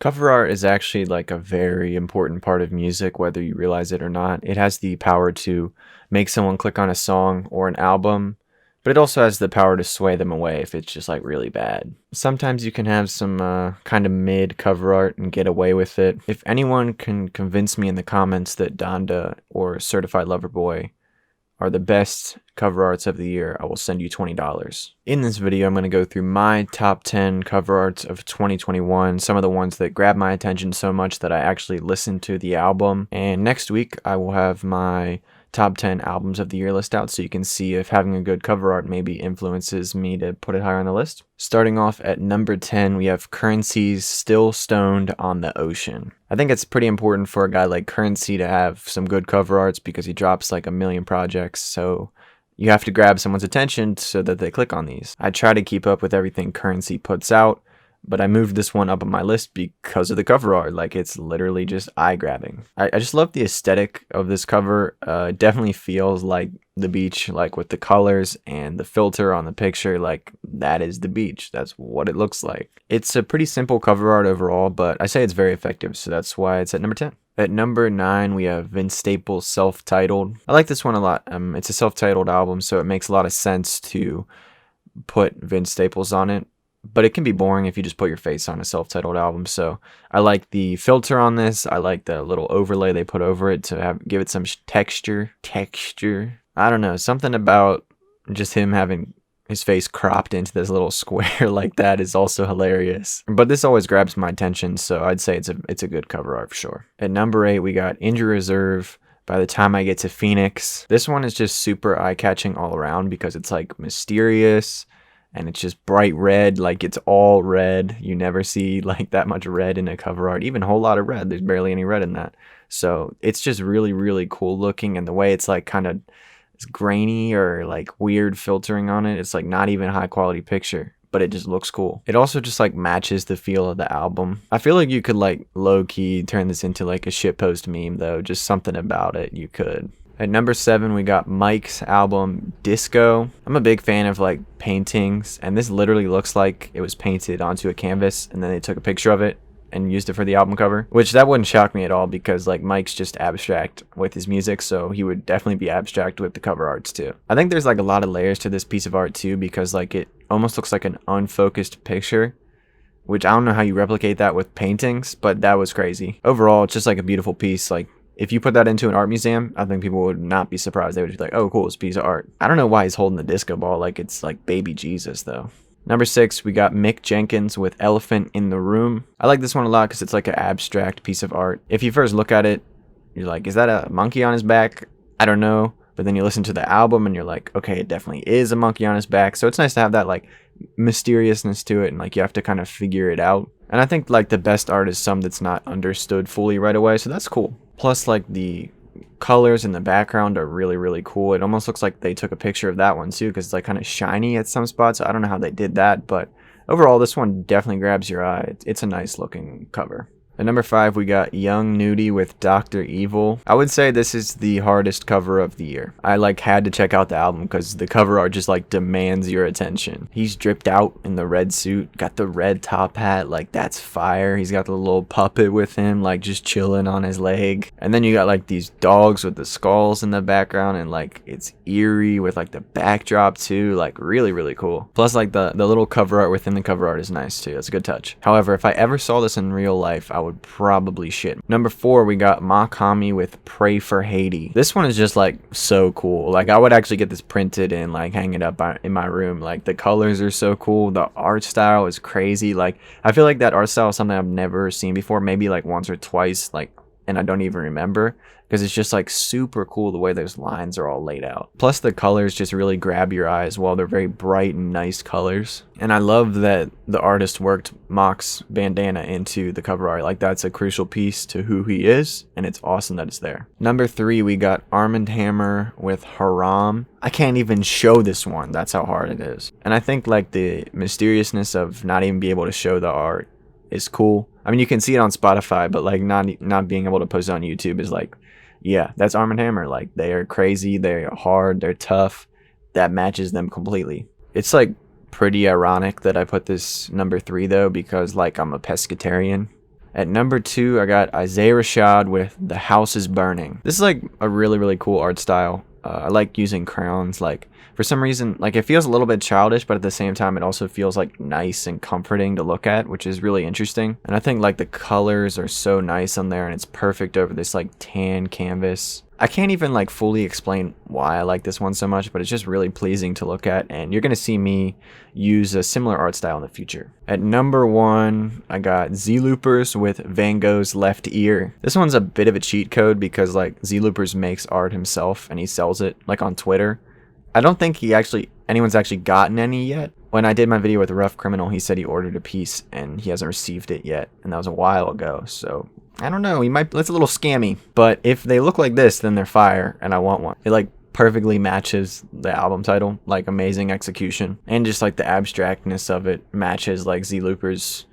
Cover art is actually like a very important part of music, whether you realize it or not. It has the power to make someone click on a song or an album, but it also has the power to sway them away if it's just like really bad. Sometimes you can have some kind of mid cover art and get away with it. If anyone can convince me in the comments that Donda or Certified Lover Boy are the best cover arts of the year, I will send you $20. In this video, I'm going to go through my top 10 cover arts of 2021, some of the ones that grabbed my attention so much that I actually listened to the album. And next week, I will have my top 10 albums of the year list out so you can see if having a good cover art maybe influences me to put it higher on the list. Starting off at number 10, we have Currency's Still Stoned on the Ocean. I think it's pretty important for a guy like Currency to have some good cover arts because he drops like a million projects, so you have to grab someone's attention so that they click on these. I try to keep up with everything Currency puts out, but I moved this one up on my list because of the cover art. Like, it's literally just eye-grabbing. I just love the aesthetic of this cover. It definitely feels like the beach, like with the colors and the filter on the picture. Like, that is the beach. That's what it looks like. It's a pretty simple cover art overall, but I say it's very effective, so that's why it's at number 10. At number 9, we have Vince Staples' Self-Titled. I like this one a lot. It's a self-titled album, so it makes a lot of sense to put Vince Staples on it. But it can be boring if you just put your face on a self-titled album. So I like the filter on this. I like the little overlay they put over it to give it some texture. I don't know, something about just him having his face cropped into this little square like that is also hilarious. But this always grabs my attention, so I'd say it's a good cover art for sure. At number 8, we got Injury Reserve. By the time I get to Phoenix, this one is just super eye-catching all around because it's like mysterious. And it's just bright red, like it's all red. You never see like that much red in a cover art, even a whole lot of red. There's barely any red in that. So it's just really, really cool looking. And the way it's like kind of grainy or like weird filtering on it, it's like not even a high quality picture, but it just looks cool. It also just like matches the feel of the album. I feel like you could like low key turn this into like a shitpost meme though. Just something about it you could. At number 7, we got Mike's album, Disco. I'm a big fan of like paintings, and this literally looks like it was painted onto a canvas, and then they took a picture of it and used it for the album cover, which that wouldn't shock me at all because like Mike's just abstract with his music, so he would definitely be abstract with the cover arts too. I think there's like a lot of layers to this piece of art too because like it almost looks like an unfocused picture, which I don't know how you replicate that with paintings, but that was crazy. Overall, it's just like a beautiful piece. Like, if you put that into an art museum, I think people would not be surprised. They would just be like, oh, cool, it's a piece of art. I don't know why he's holding the disco ball like it's like baby Jesus, though. Number 6, we got Mick Jenkins with Elephant in the Room. I like this one a lot because it's like an abstract piece of art. If you first look at it, you're like, is that a monkey on his back? I don't know. But then you listen to the album and you're like, okay, it definitely is a monkey on his back. So it's nice to have that like mysteriousness to it and like you have to kind of figure it out. And I think like the best art is some that's not understood fully right away. So that's cool. Plus, like, the colors in the background are really, really cool. It almost looks like they took a picture of that one, too, because it's, like, kind of shiny at some spots. I don't know how they did that, but overall, this one definitely grabs your eye. It's a nice-looking cover. At number 5, we got Young Nudy with Dr. Evil. I would say this is the hardest cover of the year. I like had to check out the album because the cover art just like demands your attention. He's dripped out in the red suit, got the red top hat, like that's fire. He's got the little puppet with him, like just chilling on his leg. And then you got like these dogs with the skulls in the background and like it's eerie with like the backdrop too, like really, really cool. Plus like the little cover art within the cover art is nice too. That's a good touch. However, if I ever saw this in real life, I would probably shit. Number 4, we got Mach-Hommy with Pray for Haiti. This one is just like so cool. Like I would actually get this printed and like hang it up in my room. Like the colors are so cool. The art style is crazy. Like I feel like that art style is something I've never seen before. Maybe like once or twice, like, and I don't even remember because it's just like super cool the way those lines are all laid out. Plus the colors just really grab your eye as well. They're very bright and nice colors. And I love that the artist worked Mach's bandana into the cover art. Like that's a crucial piece to who he is, and it's awesome that it's there. Number 3, we got Armand Hammer with Haram. I can't even show this one. That's how hard it is. And I think like the mysteriousness of not even be able to show the art is cool. I mean, you can see it on Spotify, but like not being able to post it on YouTube is like, yeah, that's Armand Hammer. Like they are crazy, they're hard, they're tough. That matches them completely. It's like pretty ironic that I put this number 3 though, because like I'm a pescatarian At number 2, I got Isaiah Rashad with The House is Burning. This is like a really, really cool art style. I like using crayons. Like, for some reason, like, it feels a little bit childish, but at the same time, it also feels like nice and comforting to look at, which is really interesting. And I think like the colors are so nice on there, and it's perfect over this like tan canvas. I can't even like fully explain why I like this one so much, but it's just really pleasing to look at, and you're gonna see me use a similar art style in the future. At number 1, I got Zelooperz with Van Gogh's Left Ear. This one's a bit of a cheat code because like Zelooperz makes art himself and he sells it like on Twitter. I don't think anyone's actually gotten any yet. When I did my video with Rough Criminal, he said he ordered a piece and he hasn't received it yet, and that was a while ago, so I don't know, it's a little scammy. But if they look like this, then they're fire, and I want one. It like perfectly matches the album title, like amazing execution, and just like the abstractness of it matches like Zelooperz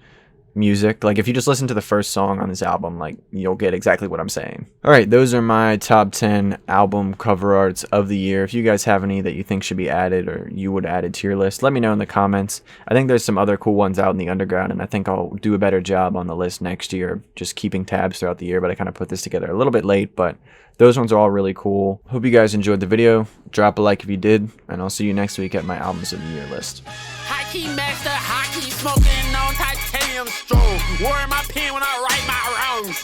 music. Like if you just listen to the first song on this album, like you'll get exactly what I'm saying. All right, those are my top 10 album cover arts of the year. If you guys have any that you think should be added or you would add it to your list, let me know in the comments. I think there's some other cool ones out in the underground, and I think I'll do a better job on the list next year, just keeping tabs throughout the year. But I kind of put this together a little bit late, but those ones are all really cool. Hope you guys enjoyed the video. Drop a like if you did, and I'll see you next week at my albums of the year list. High-key master, high-key smoking on titanium strong. Wearing my pen when I write my wrongs.